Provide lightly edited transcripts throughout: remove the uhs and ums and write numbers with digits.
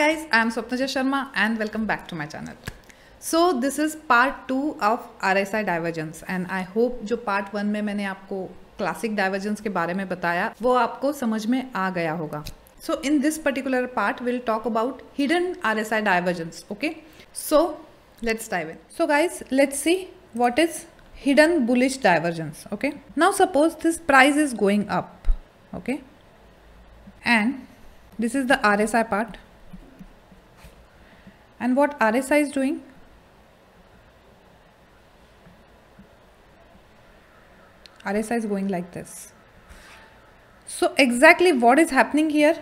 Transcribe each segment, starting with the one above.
guys, I am Swapnaja Sharma and welcome back to my channel. So this is part 2 of RSI divergence and I hope जो part 1 में मैंने आपको classic divergence के बारे में बताया वो आपको समझ में आ गया होगा. So in this particular part we'll talk about hidden RSI divergence. Okay, so let's dive in. So guys, let's see what is hidden bullish divergence. Okay, now suppose this price is going up. Okay, and this is the RSI part. And what RSI is doing? RSI is going like this. So exactly what is happening here?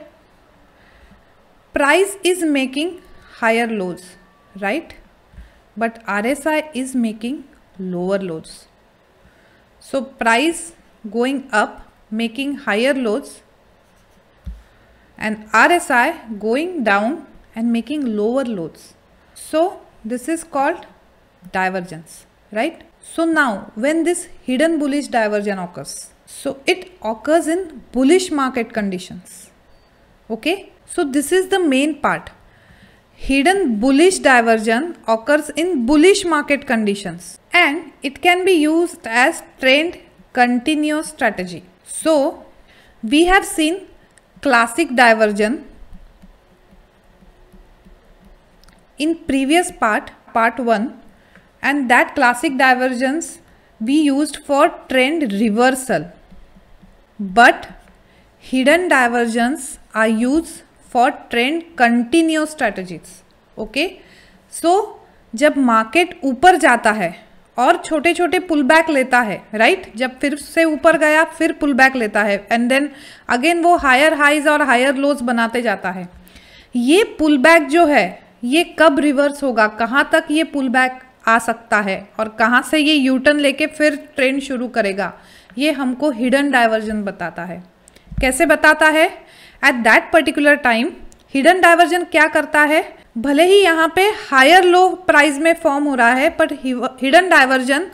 Price is making higher lows, right? But RSI is making lower lows. So price going up, making higher lows, and RSI going down and making lower lows. So this is called divergence, right? So now when this hidden bullish divergence occurs, so it occurs in bullish market conditions. Okay, so this is the main part. Hidden bullish divergence occurs in bullish market conditions and it can be used as trend continuous strategy. So we have seen classic divergence in previous part 1, and that classic divergence we used for trend reversal, but hidden divergence are used for trend continuous strategies. Okay, so जब market ऊपर जाता है और छोटे छोटे pull back लेता है, right, जब फिर से ऊपर गया फिर पुल बैक लेता है एंड देन अगेन वो हायर हाइज और हायर लोज बनाते जाता है. ये पुल बैक जो है ये कब रिवर्स होगा, कहाँ तक ये पुल बैक आ सकता है और कहाँ से ये यू टर्न लेके फिर ट्रेंड शुरू करेगा, ये हमको हिडन डाइवर्जन बताता है. कैसे बताता है? At that particular time hidden diversion क्या करता है, भले ही यहाँ पे हायर लो प्राइस में फॉर्म हो रहा है बट हिडन डाइवर्जन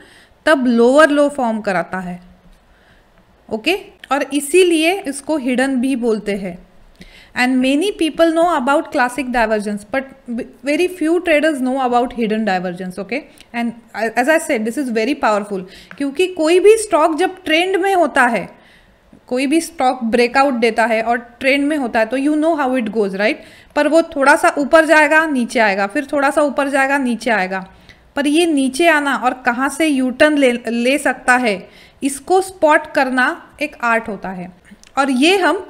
तब लोअर लो फॉर्म कराता है. ओके, और इसीलिए इसको हिडन भी बोलते हैं. And many people know about classic divergence, but very few traders know about hidden divergence. Okay, and as I said, this is very powerful क्योंकि कोई भी स्टॉक जब ट्रेंड में होता है, कोई भी स्टॉक ब्रेकआउट देता है और ट्रेंड में होता है तो you know how it goes, right. पर वो थोड़ा सा ऊपर जाएगा नीचे आएगा, फिर थोड़ा सा ऊपर जाएगा नीचे आएगा, पर ये नीचे आना और कहाँ से यू टर्न ले सकता है, इसको स्पॉट करना एक आर्ट होता है. और ये हम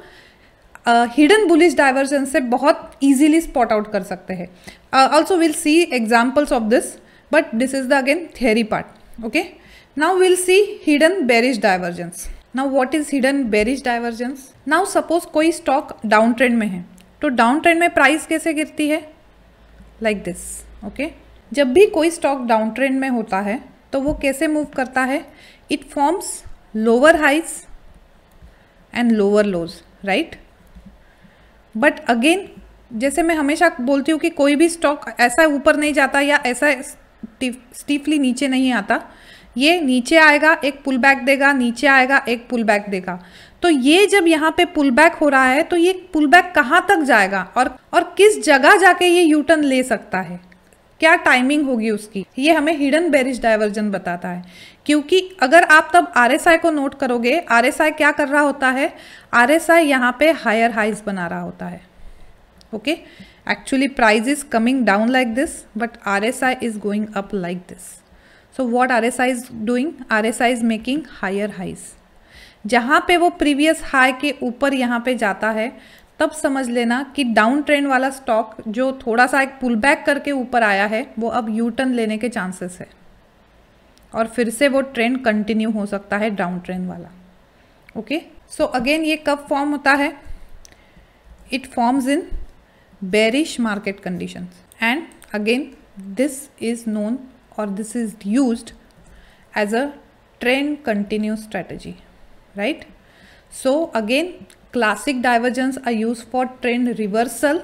हिडन बुलिश डाइवर्जेंस से बहुत इजीली स्पॉट आउट कर सकते हैं. Also will see examples of this, but this is the again theory part. Okay, now will C hidden bearish divergence. Now what is hidden bearish divergence? Now suppose कोई stock down trend में है, तो down trend में price कैसे गिरती है? Like this. Okay, जब भी कोई स्टॉक डाउन ट्रेंड में होता है तो वो कैसे मूव करता है? It forms lower highs and lower lows, right. But again जैसे मैं हमेशा बोलती हूँ कि कोई भी स्टॉक ऐसा ऊपर नहीं जाता या ऐसा स्टीफली नीचे नहीं आता, ये नीचे आएगा एक पुल बैक देगा, नीचे आएगा एक पुल बैक देगा. तो ये जब यहाँ पे पुल बैक हो रहा है तो ये पुल बैक कहाँ तक जाएगा और किस जगह जाके ये यू टर्न ले सकता है, क्या टाइमिंग होगी उसकी, ये हमें हिडन बेरिश डाइवर्जन बताता है. क्योंकि अगर आप तब RSI को नोट करोगे, RSI क्या कर रहा होता है? RSI यहाँ पे हायर हाइज बना रहा होता है. Okay, actually price is coming down like this but RSI is going up like this. So what RSI is doing? RSI is making higher highs. जहाँ पे वो प्रीवियस हाई के ऊपर यहाँ पे जाता है तब समझ लेना कि डाउन ट्रेंड वाला स्टॉक जो थोड़ा सा एक पुल बैक करके ऊपर आया है वो अब यू टर्न लेने के चांसेस है और फिर से वो ट्रेंड कंटिन्यू हो सकता है डाउन ट्रेंड वाला. ओके, सो अगेन ये कब फॉर्म होता है? It forms in bearish market conditions and again this is known और this is used as a trend continuous strategy, right. So again classic divergence are used for trend reversal,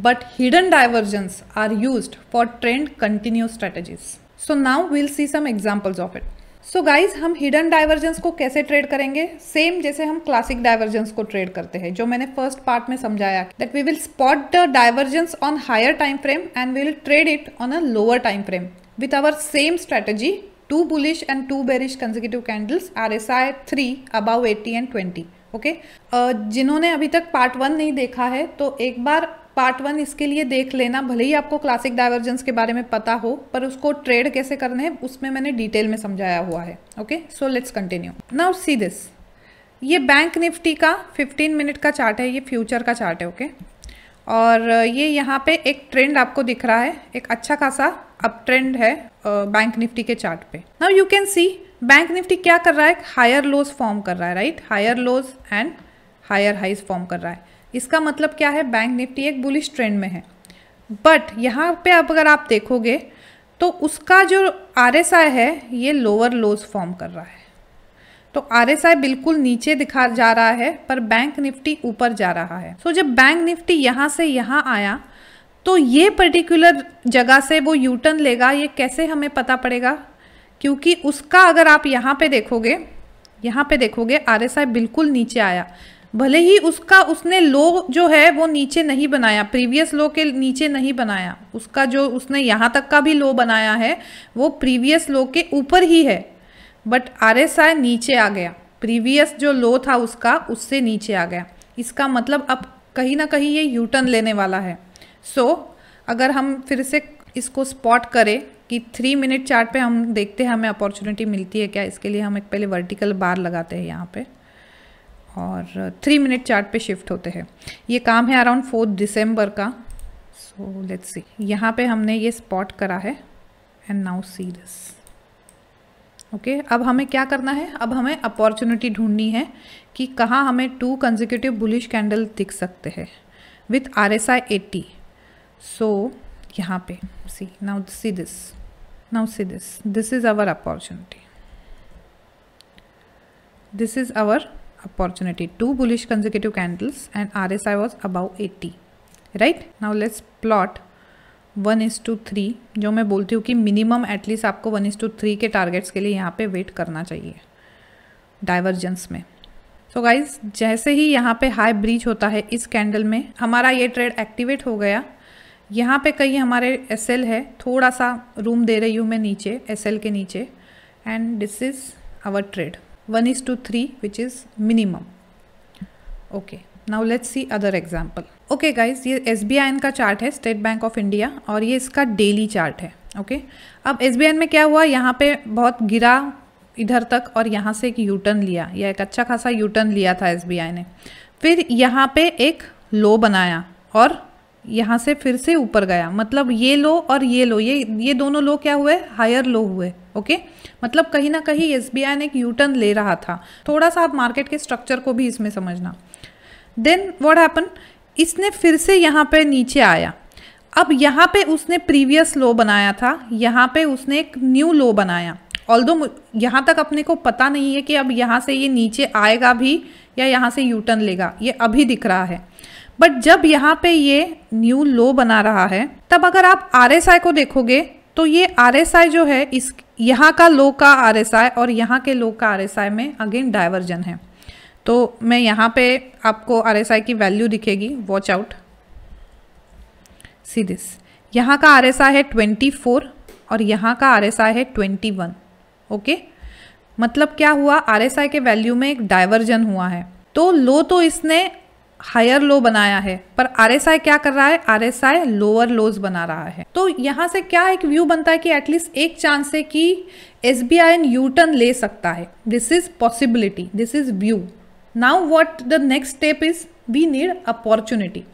but hidden divergence are used for trend continuous strategies. So now we'll see some examples of it. So guys हम hidden divergence को कैसे trade करेंगे, same जैसे हम classic divergence को trade करते हैं, जो मैंने फर्स्ट पार्ट में समझाया that we will spot the divergence on higher time frame and we will trade it on a lower time frame with our same strategy, 2 bullish and 2 bearish consecutive candles, RSI 3 above 80 and 20. Okay जिन्होंने अभी तक part 1 नहीं देखा है तो एक बार part 1 इसके लिए देख लेना, भले ही आपको क्लासिक डाइवर्जेंस के बारे में पता हो पर उसको ट्रेड कैसे करने हैं उसमें मैंने डिटेल में समझाया हुआ है। Okay so let's continue now see this. ये बैंक निफ्टी का 15 मिनट का चार्ट है, ये फ्यूचर का चार्ट है। ओके और ये यहाँ पे एक ट्रेंड आपको दिख रहा है, एक अच्छा खासा अप ट्रेंड है बैंक निफ्टी के चार्ट पे। Now you can see bank Nifty क्या कर रहा है, हायर लोज फॉर्म कर रहा है, right, higher lows and higher highs form कर रहा है। इसका मतलब क्या है, बैंक निफ्टी एक बुलिश ट्रेंड में है। बट यहाँ पे अब अगर आप देखोगे तो उसका जो RSI है ये लोअर लोज फॉर्म कर रहा है, तो RSI बिल्कुल नीचे दिखा जा रहा है पर बैंक निफ्टी ऊपर जा रहा है। सो जब बैंक निफ्टी यहाँ से यहाँ आया तो ये पर्टिकुलर जगह से वो यू टर्न लेगा, ये कैसे हमें पता पड़ेगा, क्योंकि उसका अगर आप यहाँ पे देखोगे RSI बिल्कुल नीचे आया, भले ही उसने लो जो है वो नीचे नहीं बनाया, प्रीवियस लो के नीचे नहीं बनाया, उसका जो उसने यहाँ तक का भी लो बनाया है वो प्रीवियस लो के ऊपर ही है, बट RSI नीचे आ गया, प्रीवियस जो लो था उसका उससे नीचे आ गया। इसका मतलब अब कहीं ना कहीं ये यू टर्न लेने वाला है। सो अगर हम फिर से इसको स्पॉट करें कि 3 मिनट चार्ट पे हम देखते हैं हमें अपॉर्चुनिटी मिलती है क्या, इसके लिए हम एक पहले वर्टिकल बार लगाते हैं यहाँ पे और 3 मिनट चार्ट पे शिफ्ट होते हैं। ये काम है अराउंड 4 दिसंबर का। सो लेट्स सी, यहाँ पे हमने ये स्पॉट करा है and now see this. Okay अब हमें क्या करना है, अब हमें अपॉर्चुनिटी ढूंढनी है कि कहाँ हमें 2 कंसेक्यूटिव बुलिश कैंडल दिख सकते हैं विथ RSI 80। सो यहाँ पे see now see this, this is our opportunity, this is our opportunity, 2 bullish consecutive candles and RSI was above 80, right? Now let's plot 1:3, जो मैं बोलती हूँ कि मिनिमम एटलीस्ट आपको 1:3 के टारगेट्स के लिए यहाँ पे वेट करना चाहिए डाइवर्जेंस में। सो गाइज जैसे ही यहाँ पे हाई ब्रीच होता है इस कैंडल में, हमारा ये ट्रेड एक्टिवेट हो गया। यहाँ पे कहीं हमारे SL है, थोड़ा सा रूम दे रही हूँ मैं नीचे SL के नीचे, and this is our trade 1:3 which is minimum. Okay, now let's see other example. Okay guys, ये SBIN का चार्ट है, स्टेट बैंक ऑफ इंडिया, और ये इसका डेली चार्ट है। ओके अब SBIN में क्या हुआ, यहाँ पे बहुत गिरा इधर तक और यहाँ से एक यू टर्न लिया, या एक अच्छा खासा यू टर्न लिया था SBI ने, फिर यहाँ पे एक लो बनाया और यहाँ से फिर से ऊपर गया, मतलब ये लो और ये लो, ये दोनों लो क्या हुए, हायर लो हुए। ओके मतलब कहीं ना कहीं SBI ने एक यू टर्न ले रहा था। थोड़ा सा आप मार्केट के स्ट्रक्चर को भी इसमें समझना। देन व्हाट हैपन, इसने फिर से यहाँ पे नीचे आया, अब यहाँ पे उसने प्रीवियस लो बनाया था, यहाँ पे उसने एक न्यू लो बनाया। ऑल्दो यहाँ तक अपने को पता नहीं है कि अब यहाँ से ये नीचे आएगा भी या यहाँ से यू टर्न लेगा, ये अभी दिख रहा है। बट जब यहाँ पे ये न्यू लो बना रहा है तब अगर आप RSI को देखोगे तो ये RSI जो है इस यहाँ का लो का RSI और यहाँ के लो का RSI में अगेन डाइवर्जन है। तो मैं यहाँ पे आपको RSI की वैल्यू दिखेगी, वॉच आउट, सी दिस, यहाँ का RSI है 24 और यहाँ का RSI है 21। ओके मतलब क्या हुआ, RSI के वैल्यू में एक डाइवर्जन हुआ है। तो लो तो इसने हायर लो बनाया है पर RSI क्या कर रहा है, RSI लोअर लोज बना रहा है। तो यहाँ से क्या एक व्यू बनता है कि एटलीस्ट एक चांस है कि SBI यू टर्न ले सकता है। This is possibility, this is view. Now what the next step is, we need opportunity.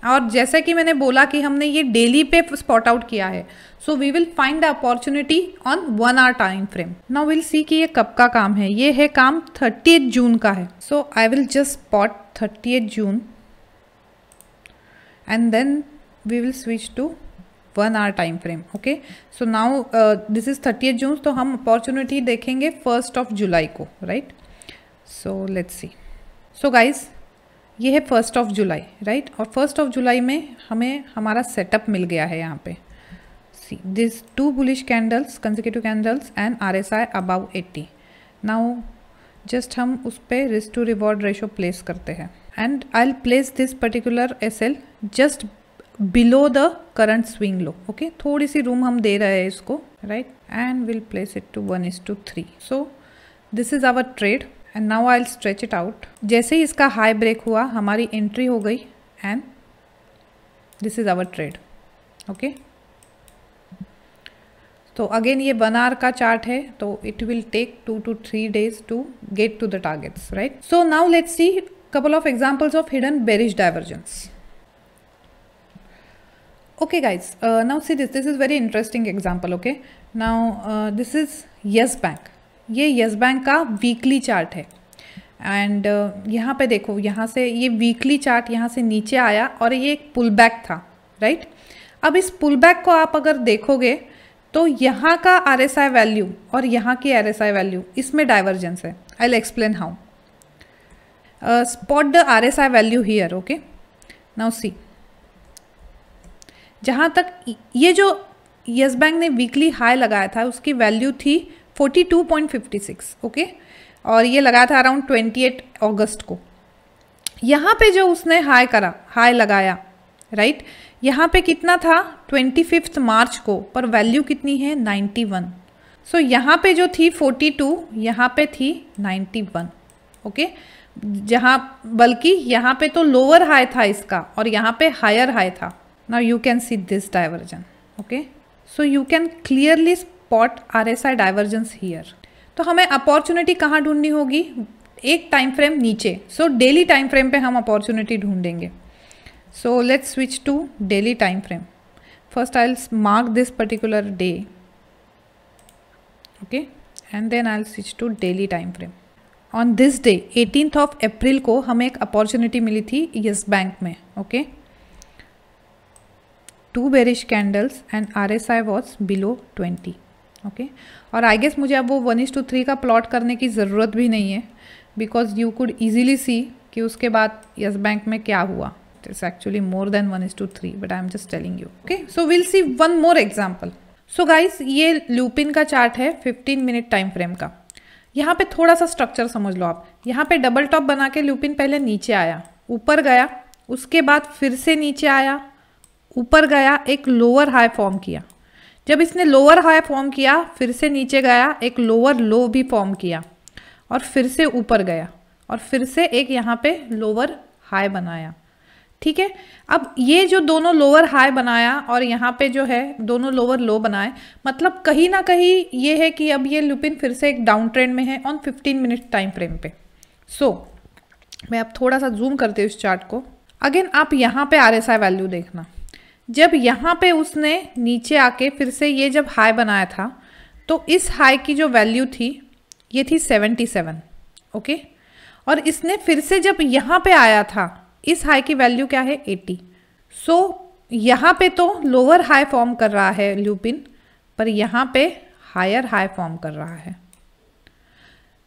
और जैसे कि मैंने बोला कि हमने ये डेली पे स्पॉट आउट किया है, so we will find the opportunity on 1 hour time frame. Now will see कि ये कब का काम है, ये है काम 30 जून का है। So I will just spot 30 June and then we will switch to 1 hour time frame. Okay so now this is 30 June, तो हम अपॉर्चुनिटी देखेंगे 1 जुलाई को, right. So let's see. So guys ये है 1 जुलाई, राइट, और 1 जुलाई में हमें हमारा सेटअप मिल गया है यहाँ पे, see these two bullish candles, consecutive candles and RSI above 80. now just हम उस पे risk to reward ratio place करते हैं and I'll place this particular SL just below the current swing low. okay, थोड़ी सी room हम दे रहे हैं इसको, right, and we'll place it to 1:3. so this is our trade and now I'll stretch it out. जैसे ही इसका high break हुआ हमारी entry हो गई and this is our trade. okay, तो अगेन ये 1 आवर का चार्ट है, तो it will take 2 to 3 days to get to the targets, right. So now let's see couple of examples of hidden bearish divergence. okay guys, now see this is very interesting example. okay, now this is yes bank. ये yes bank का weekly chart है and यहाँ पे देखो, यहाँ से ये weekly chart यहाँ से नीचे आया और ये एक पुल बैक था, राइट. अब इस पुल बैक को आप अगर देखोगे तो यहाँ का RSI वैल्यू और यहाँ की RSI वैल्यू, इसमें डाइवर्जेंस है. I will explain how. Spot the RSI value here. Okay, now see, जहाँ तक ये जो यस बैंक ने वीकली हाई लगाया था उसकी वैल्यू थी 42.56. ओके, और ये लगाया था अराउंड 28 अगस्त को. यहाँ पे जो उसने हाई लगाया, राइट, यहाँ पे कितना था 25 मार्च को, पर वैल्यू कितनी है 91. सो यहाँ पे जो थी 42, यहाँ पे थी 91. ओके, जहाँ बल्कि यहाँ पे तो लोअर हाई था इसका और यहाँ पे हायर हाई था. Now you can see this diversion. Okay, so you can clearly spot RSI divergence here. तो हमें अपॉर्चुनिटी कहाँ ढूंढनी होगी? एक टाइम फ्रेम नीचे. सो डेली टाइम फ्रेम पे हम अपॉर्चुनिटी ढूंढेंगे. So let's switch to daily time frame. First I'll mark this particular day. Okay, and then I'll switch to daily time frame. On this day 18th of April को हमें एक opportunity मिली थी yes bank में. Okay, 2 bearish candles and RSI was below 20. Okay, और I guess मुझे अब वो 1:3 का प्लॉट करने की ज़रूरत भी नहीं है, because you could easily see कि उसके बाद yes bank में क्या हुआ. It's actually more than 1:3, but I'm just telling you. Okay, so we'll see one more example. So guys, ये लूपिन का चार्ट है 15 मिनट टाइम फ्रेम का. यहाँ पे थोड़ा सा स्ट्रक्चर समझ लो आप. यहाँ पे डबल टॉप बना के लूपिन पहले नीचे आया, ऊपर गया, उसके बाद फिर से नीचे आया, ऊपर गया, एक लोअर हाई फॉर्म किया. जब इसने लोअर हाई फॉर्म किया, फिर से नीचे गया, एक लोअर लो भी फॉर्म किया और फिर से ऊपर गया और फिर से एक यहाँ पे लोअर हाई बनाया. ठीक है, अब ये जो दोनों लोअर हाई बनाया और यहाँ पे जो है दोनों लोअर लो बनाए, मतलब कहीं ना कहीं ये है कि अब ये लुपिन फिर से एक डाउन ट्रेंड में है ऑन 15 मिनट टाइम फ्रेम पे. सो मैं अब थोड़ा सा जूम करती हूँ इस चार्ट को. अगेन आप यहाँ पे RSI वैल्यू देखना. जब यहाँ पे उसने नीचे आके फिर से ये जब हाई बनाया था तो इस हाई की जो वैल्यू थी ये थी 77. ओके, और इसने फिर से जब यहाँ पे आया था, इस हाई की वैल्यू क्या है 80. सो यहाँ पे तो लोअर हाई फॉर्म कर रहा है लूपिन, पर यहाँ पे हायर हाई फॉर्म कर रहा है.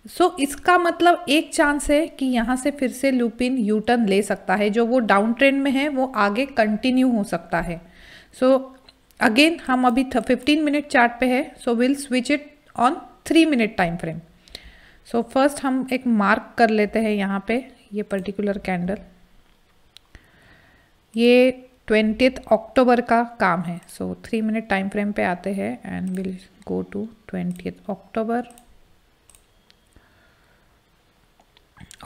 सो इसका मतलब एक चांस है कि यहाँ से फिर से लूपिन यू टर्न ले सकता है. जो वो डाउन ट्रेंड में है वो आगे कंटिन्यू हो सकता है. सो अगेन हम अभी 15 मिनट चार्ट पे है, so will switch it on 3 minute time frame. So first हम एक मार्क कर लेते हैं यहाँ पे ये पर्टिकुलर कैंडल. ये 20th अक्टूबर का काम है. सो 3 मिनट टाइम फ्रेम पे आते हैं and will go to 20th October.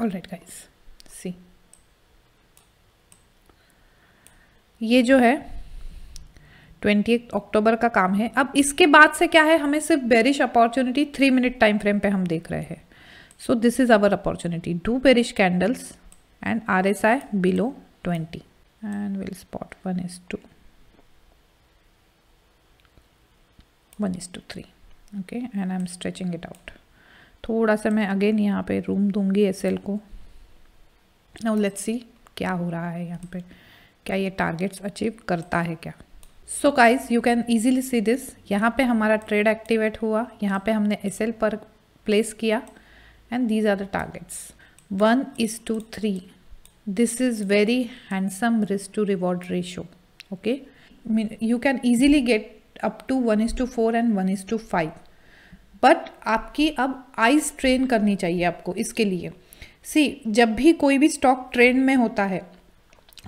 Alright guys, see ये जो है 20th अक्टूबर का काम है. अब इसके बाद से क्या है, हमें सिर्फ bearish opportunity 3 minute time frame पे हम देख रहे हैं. So this is our opportunity, 2 bearish candles and RSI below 20. and we'll spot 1:3. okay, and I'm stretching it out. थोड़ा सा मैं अगेन यहाँ पे रूम दूंगी SL को. now let's see क्या हो रहा है यहाँ पे, क्या ये टारगेट्स अचीव करता है क्या. so guys, you can easily see this. यहाँ पे हमारा ट्रेड एक्टिवेट हुआ, यहाँ पे हमने SL पर प्लेस किया and these are the targets 1:3. This is very handsome risk to reward ratio. okay, I mean, you can easily get up to 1:4 and 1:5। But आपकी अब आइज ट्रेन करनी चाहिए आपको इसके लिए। सी, जब भी कोई भी स्टॉक ट्रेंड में होता है,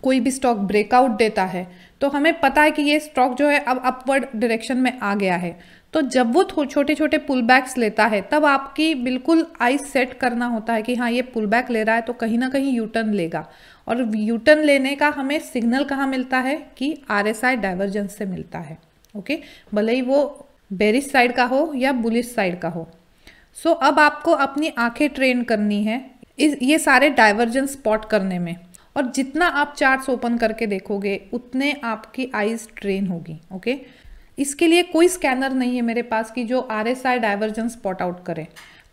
कोई भी स्टॉक ब्रेकआउट देता है, तो हमें पता है कि ये स्टॉक जो है अब अपवर्ड डायरेक्शन में आ गया है। तो जब वो छोटे छोटे पुल बैक्स लेता है तब आपकी बिल्कुल आइज सेट करना होता है कि हाँ ये पुल बैक ले रहा है तो कहीं ना कहीं यू टर्न लेगा। और यू टर्न लेने का हमें सिग्नल कहाँ मिलता है कि RSI डाइवर्जेंस से मिलता है। ओके, भले ही वो बेरिश साइड का हो या बुलिश साइड का हो। सो अब आपको अपनी आंखें ट्रेन करनी है ये सारे डाइवर्जेंस स्पॉट करने में, और जितना आप चार्ट्स ओपन करके देखोगे उतने आपकी आइज ट्रेन होगी। ओके, इसके लिए कोई स्कैनर नहीं है मेरे पास कि जो RSI डाइवर्जेंस स्पॉट आउट करे।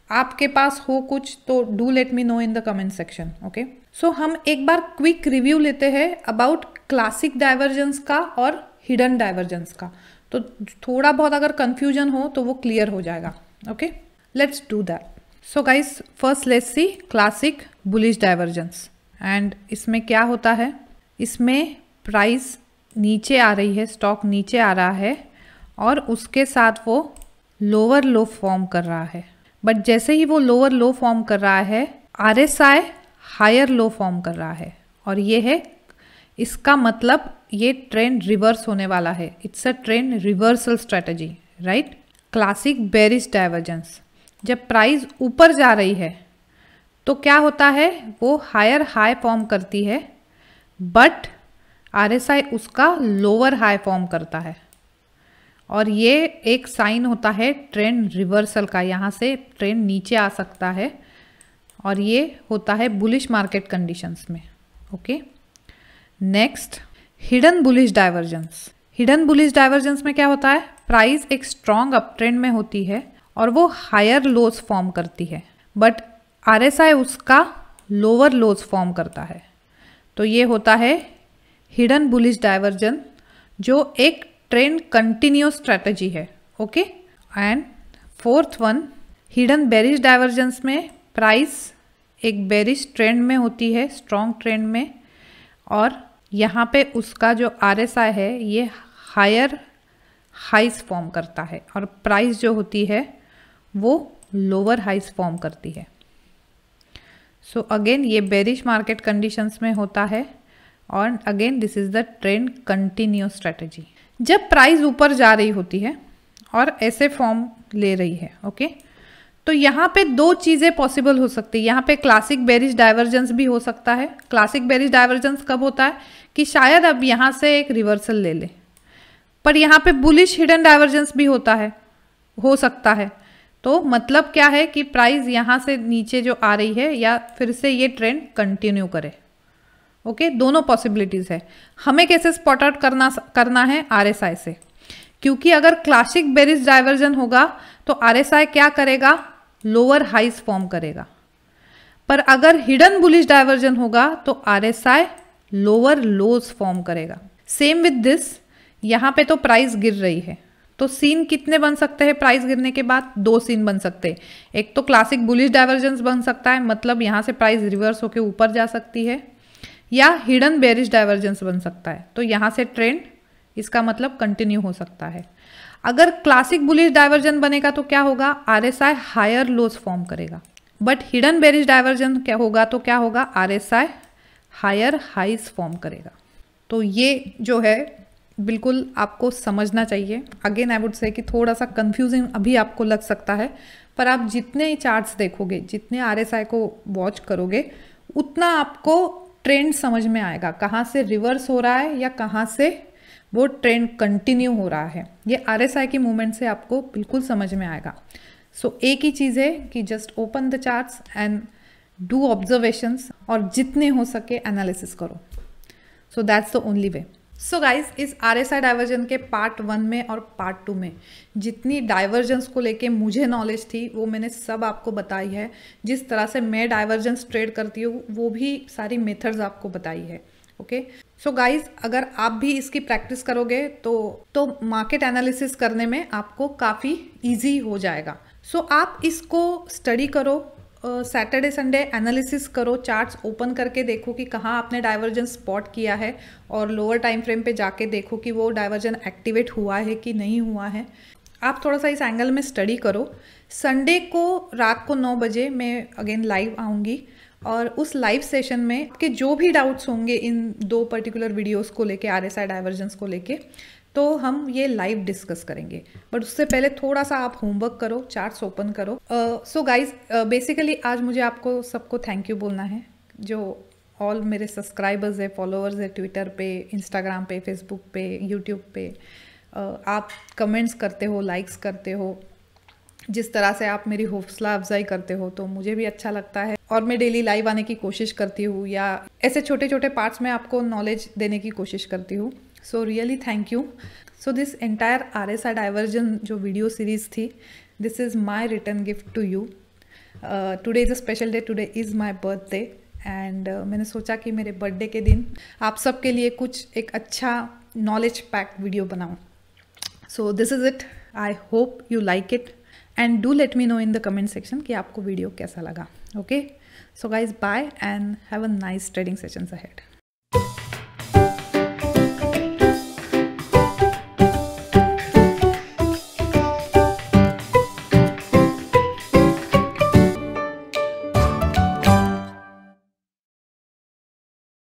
आपके पास हो कुछ तो do let me know in the comment section. Okay, so हम एक बार क्विक रिव्यू लेते हैं अबाउट क्लासिक डाइवर्जेंस का और हिडन डाइवर्जेंस का, तो थोड़ा बहुत अगर कंफ्यूजन हो तो वो क्लियर हो जाएगा। Okay, let's do that. So guys, first let's see classic bullish divergence. And इसमें क्या होता है, इसमें प्राइस नीचे आ रही है, स्टॉक नीचे आ रहा है और उसके साथ वो लोअर लो फॉर्म कर रहा है। बट जैसे ही वो लोअर लो फॉर्म कर रहा है, RSI हायर लो फॉर्म कर रहा है, और ये है इसका मतलब ये ट्रेंड रिवर्स होने वाला है। It's a trend reversal strategy, right. Classic bearish divergence, जब प्राइस ऊपर जा रही है तो क्या होता है, वो हायर हाई फॉर्म करती है, बट RSI उसका लोअर हाई फॉर्म करता है, और ये एक साइन होता है ट्रेंड रिवर्सल का। यहाँ से ट्रेंड नीचे आ सकता है और ये होता है बुलिश मार्केट कंडीशंस में। Okay, next hidden bullish divergence. Hidden bullish divergence में क्या होता है, प्राइस एक स्ट्रॉन्ग अप ट्रेंड में होती है और वो हायर लोज फॉर्म करती है, बट RSI उसका लोअर लोज फॉर्म करता है। तो ये होता है हिडन बुलिश डाइवर्जन, जो एक ट्रेंड कंटिन्यूस स्ट्रेटजी है। Okay, and fourth one hidden bearish divergence में प्राइस एक बेरिश ट्रेंड में होती है, स्ट्रॉन्ग ट्रेंड में, और यहाँ पे उसका जो RSI है ये हायर हाइस फॉर्म करता है और प्राइस जो होती है वो लोअर हाइस फॉर्म करती है। सो अगेन ये बेरिश मार्केट कंडीशंस में होता है, और again this is the trend continuous strategy. जब प्राइस ऊपर जा रही होती है और ऐसे फॉर्म ले रही है, ओके, तो यहाँ पे दो चीज़ें पॉसिबल हो सकती है। यहाँ पे क्लासिक बेरिश डाइवर्जेंस भी हो सकता है। क्लासिक बेरिश डाइवर्जेंस कब होता है कि शायद अब यहाँ से एक रिवर्सल ले ले, पर यहाँ पे बुलिश हिडन डाइवर्जेंस भी होता है, हो सकता है। तो मतलब क्या है कि प्राइस यहाँ से नीचे जो आ रही है या फिर से ये ट्रेंड कंटिन्यू करे। ओके, दोनों पॉसिबिलिटीज है। हमें कैसे स्पॉट आउट करना है, RSI से, क्योंकि अगर क्लासिक बेरिश डाइवर्जन होगा तो RSI क्या करेगा, लोअर हाइस फॉर्म करेगा, पर अगर हिडन बुलिश डाइवर्जन होगा तो RSI लोअर लोज फॉर्म करेगा। सेम विद दिस, यहाँ पे तो प्राइस गिर रही है, तो सीन कितने बन सकते हैं प्राइस गिरने के बाद, दो सीन बन सकते हैं। एक तो क्लासिक बुलिश डाइवर्जेंस बन सकता है, मतलब यहाँ से प्राइस रिवर्स होकर ऊपर जा सकती है, या हिडन बेरिश डाइवर्जेंस बन सकता है, तो यहाँ से ट्रेंड इसका मतलब कंटिन्यू हो सकता है। अगर क्लासिक बुलिश डाइवर्जन बनेगा तो क्या होगा, RSI हायर लोज फॉर्म करेगा, बट हिडन बेरिश डाइवर्जन क्या होगा, तो क्या होगा, RSI हायर हाइज फॉर्म करेगा। तो ये जो है बिल्कुल आपको समझना चाहिए। अगेन आई वुड से कि थोड़ा सा कंफ्यूजिंग अभी आपको लग सकता है, पर आप जितने चार्ट्स देखोगे, जितने RSI को वॉच करोगे, उतना आपको ट्रेंड समझ में आएगा, कहाँ से रिवर्स हो रहा है या कहाँ से वो ट्रेंड कंटिन्यू हो रहा है। ये RSI की मूवमेंट से आपको बिल्कुल समझ में आएगा। सो एक ही चीज़ है कि just open the charts and do observations, और जितने हो सके एनालिसिस करो। So that's the only way. So guys, इस RSI डाइवर्जन के पार्ट 1 में और पार्ट 2 में जितनी डाइवर्जेंस को लेके मुझे नॉलेज थी वो मैंने सब आपको बताई है। जिस तरह से मैं डाइवर्जेंस ट्रेड करती हूँ वो भी सारी मेथड्स आपको बताई है। ओके, सो गाइज, अगर आप भी इसकी प्रैक्टिस करोगे तो मार्केट एनालिसिस करने में आपको काफ़ी ईजी हो जाएगा। सो आप इसको स्टडी करो, सैटरडे संडे एनालिसिस करो, चार्ट्स ओपन करके देखो कि कहाँ आपने डाइवर्जेंस स्पॉट किया है और लोअर टाइम फ्रेम पे जाके देखो कि वो डाइवर्जन एक्टिवेट हुआ है कि नहीं हुआ है। आप थोड़ा सा इस एंगल में स्टडी करो। संडे को रात को 9 बजे मैं अगेन लाइव आऊँगी और उस लाइव सेशन में आपके जो भी डाउट्स होंगे इन 2 पर्टिकुलर वीडियोस को लेके, RSI डाइवर्जेंस को लेके, तो हम ये लाइव डिस्कस करेंगे। बट उससे पहले थोड़ा सा आप होमवर्क करो, चार्ट्स ओपन करो। सो गाइज, बेसिकली आज मुझे आपको सबको थैंक यू बोलना है, जो ऑल मेरे सब्सक्राइबर्स है, फॉलोअर्स है, ट्विटर पे, इंस्टाग्राम पे, फेसबुक पे, यूट्यूब पे। आप कमेंट्स करते हो, लाइक्स करते हो, जिस तरह से आप मेरी हौसला अफजाई करते हो तो मुझे भी अच्छा लगता है। और मैं डेली लाइव आने की कोशिश करती हूँ या ऐसे छोटे छोटे पार्ट्स में आपको नॉलेज देने की कोशिश करती हूँ। So really thank you. So this entire RSI divergence जो वीडियो सीरीज थी, this is my return gift to you. Today is a special day, today is my birthday and मैंने सोचा कि मेरे बर्थडे के दिन आप सबके लिए कुछ एक अच्छा नॉलेज पैक वीडियो बनाऊँ। So this is it. I hope you like it and do let me know in the comment section कि आपको वीडियो कैसा लगा। Okay, so guys bye and have a nice trading sessions ahead.